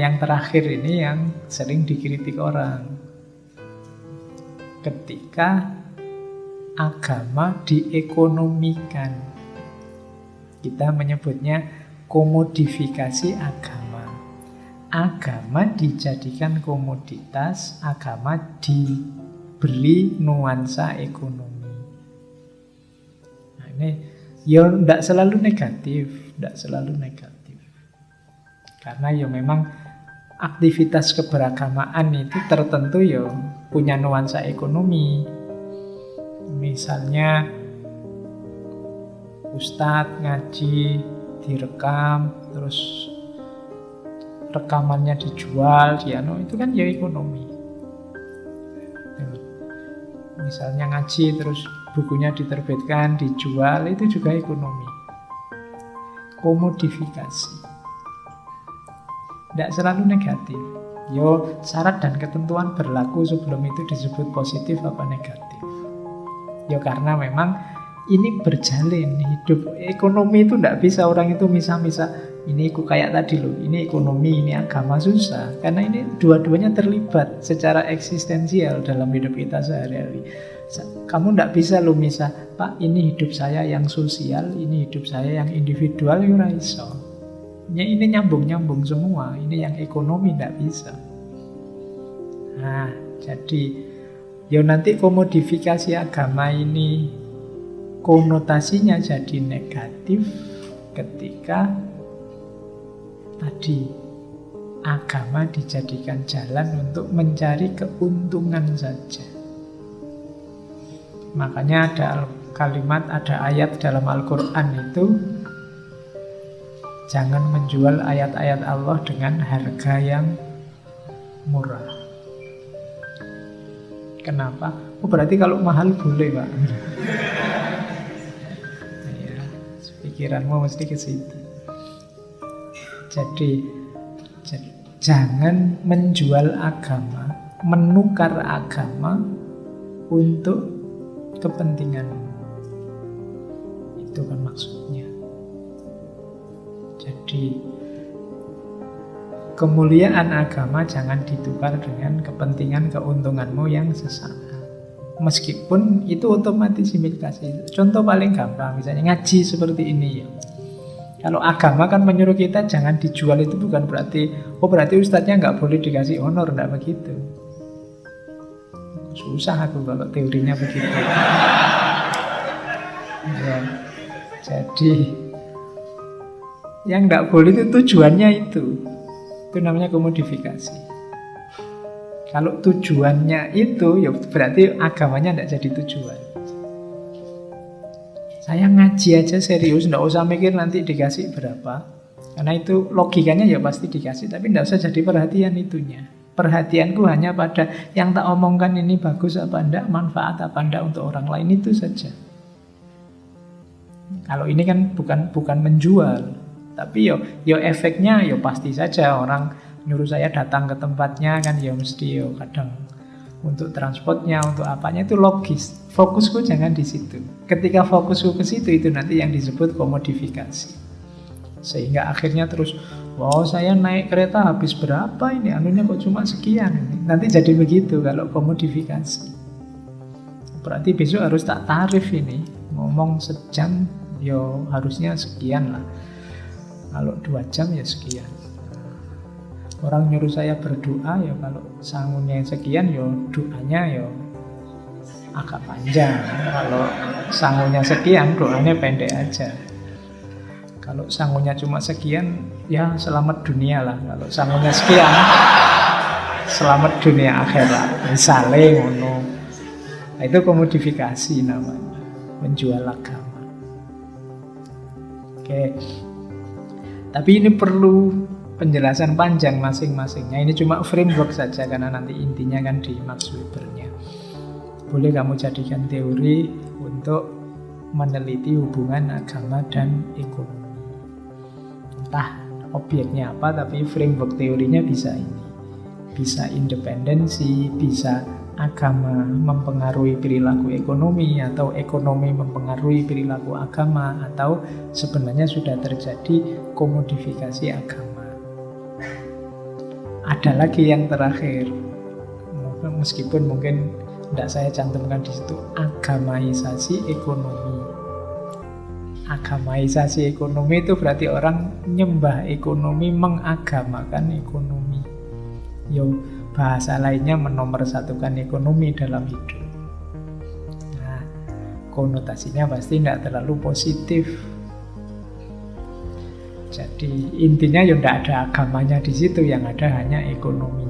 yang terakhir ini yang sering dikritik orang. Ketika agama diekonomikan. Kita menyebutnya komodifikasi agama. Agama dijadikan komoditas, agama diberi nuansa ekonomi. Nah, ini ya tidak selalu negatif, Karena ya memang aktivitas keberagamaan itu tertentu ya punya nuansa ekonomi. Misalnya ustadz ngaji direkam, terus rekamannya dijual, itu kan ya ekonomi. Misalnya ngaji terus bukunya diterbitkan, dijual, itu juga ekonomi. Komodifikasi. Tidak selalu negatif. Yo, syarat dan ketentuan berlaku sebelum itu disebut positif apa negatif. Yo, karena memang ini berjalin hidup. Ekonomi itu tidak bisa orang itu misah-misah. Ini kayak tadi loh, ini ekonomi, ini agama, susah. Karena ini dua-duanya terlibat secara eksistensial dalam hidup kita sehari-hari. Kamu tidak bisa loh misah, Pak, ini hidup saya yang sosial, ini hidup saya yang individual, ya ora iso. Ini nyambung-nyambung semua. Ini yang ekonomi tidak bisa. Nah, jadi ya nanti komodifikasi agama ini konotasinya jadi negatif ketika tadi agama dijadikan jalan untuk mencari keuntungan saja. Makanya ada kalimat, ada ayat dalam Al-Quran itu, jangan menjual ayat-ayat Allah dengan harga yang murah. Kenapa? Oh, berarti kalau mahal boleh, Pak. Ya, pikiranmu mesti ke situ. Jadi jangan menjual agama, menukar agama untuk kepentinganmu. Itu kan maksudnya. Jadi kemuliaan agama jangan ditukar dengan kepentingan keuntunganmu yang sesaat. Meskipun itu otomatis implikasi. Contoh paling gampang, misalnya ngaji seperti ini ya. Kalau agama kan menyuruh kita jangan dijual, itu bukan berarti berarti ustadznya nggak boleh dikasih honor, nggak begitu. Susah aku kalau teorinya begitu. Ya, jadi yang nggak boleh itu tujuannya itu namanya komodifikasi. Kalau tujuannya itu, ya berarti agamanya tidak jadi tujuan. Saya ngaji aja serius, tidak usah mikir nanti dikasih berapa. Karena itu logikanya ya pasti dikasih, tapi tidak usah jadi perhatian itunya. Perhatianku hanya pada yang tak omongkan ini bagus apa enggak, manfaat apa enggak untuk orang lain, itu saja. Kalau ini kan bukan menjual, tapi yo efeknya yo pasti saja orang nyuruh saya datang ke tempatnya kan ya mesti yo kadang untuk transportnya, untuk apanya itu logis. Fokusku jangan di situ. Ketika fokusku ke situ, itu nanti yang disebut komodifikasi. Sehingga akhirnya terus, wow saya naik kereta habis berapa ini, anunya kok cuma sekian. Nanti jadi begitu kalau komodifikasi. Berarti besok harus tak tarif ini. Ngomong sejam, yo harusnya sekian lah. Kalau 2 jam ya sekian. Orang nyuruh saya berdoa, ya kalau sangunya sekian, ya doanya ya agak panjang. Kalau sangunya sekian, doanya pendek aja. Kalau sangunya cuma sekian, ya selamat dunia lah. Kalau sangunya sekian, selamat dunia akhirat. Misalnya ngono. Nah, itu komodifikasi namanya, menjual agama. Oke. Tapi ini perlu penjelasan panjang masing-masingnya. Ini cuma framework saja karena nanti intinya kan di Max Webernya. Boleh kamu jadikan teori untuk meneliti hubungan agama dan ekonomi. Entah objeknya apa, tapi framework teorinya bisa ini. Bisa independensi, bisa agama mempengaruhi perilaku ekonomi, atau ekonomi mempengaruhi perilaku agama, atau sebenarnya sudah terjadi komodifikasi agama. ada lagi yang terakhir, meskipun mungkin tidak saya cantumkan di situ, agamaisasi ekonomi. Agamaisasi ekonomi itu berarti orang nyembah ekonomi, mengagamakan ekonomi. Yo, bahasa lainnya menomorsatukan ekonomi dalam hidup. Nah, konotasinya pasti tidak terlalu positif. Jadi intinya ya tidak ada agamanya di situ, yang ada hanya ekonomi.